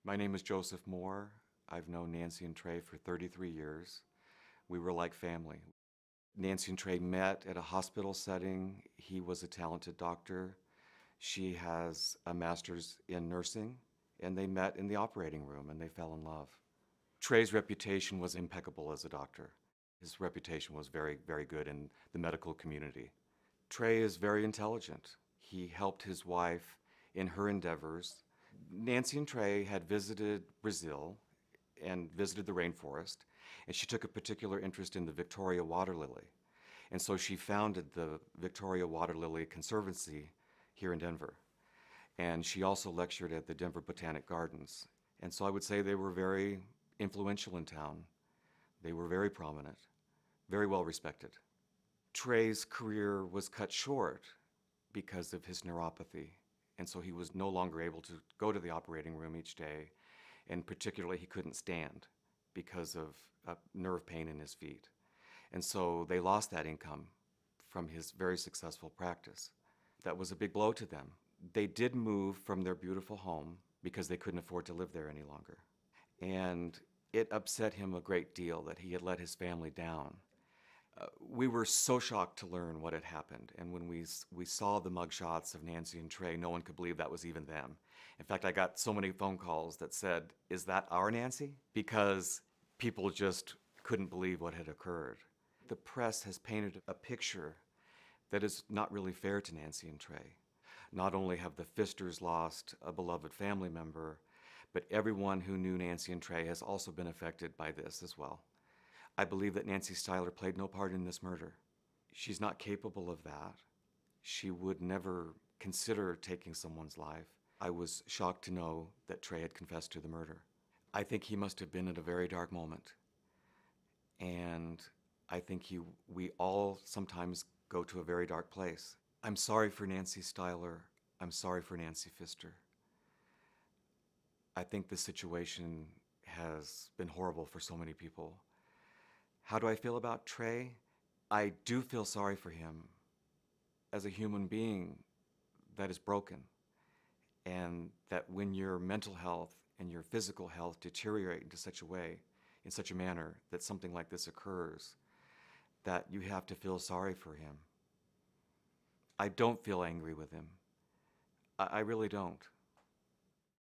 My name is Joseph Moore. I've known Nancy and Trey for 33 years. We were like family. Nancy and Trey met at a hospital setting. He was a talented doctor. She has a master's in nursing, and they met in the operating room and they fell in love. Trey's reputation was impeccable as a doctor. His reputation was very, very good in the medical community. Trey is very intelligent. He helped his wife in her endeavors. Nancy and Trey had visited Brazil and visited the rainforest, and she took a particular interest in the Victoria water lily. And so she founded the Victoria Water Lily Conservancy here in Denver. And she also lectured at the Denver Botanic Gardens. And so I would say they were very influential in town. They were very prominent, very well respected. Trey's career was cut short because of his neuropathy. And so he was no longer able to go to the operating room each day. And particularly, he couldn't stand because of nerve pain in his feet. And so they lost that income from his very successful practice. That was a big blow to them. They did move from their beautiful home because they couldn't afford to live there any longer. And it upset him a great deal that he had let his family down. We were so shocked to learn what had happened. And when we saw the mugshots of Nancy and Trey, no one could believe that was even them. In fact, I got so many phone calls that said, "Is that our Nancy?" Because people just couldn't believe what had occurred. The press has painted a picture that is not really fair to Nancy and Trey. Not only have the Pfisters lost a beloved family member, but everyone who knew Nancy and Trey has also been affected by this as well. I believe that Nancy Styler played no part in this murder. She's not capable of that. She would never consider taking someone's life. I was shocked to know that Trey had confessed to the murder. I think he must have been at a very dark moment. And I think we all sometimes go to a very dark place. I'm sorry for Nancy Styler. I'm sorry for Nancy Pfister. I think the situation has been horrible for so many people. How do I feel about Trey? I do feel sorry for him as a human being that is broken, and that when your mental health and your physical health deteriorate into such a way, in such a manner that something like this occurs, that you have to feel sorry for him. I don't feel angry with him. I really don't.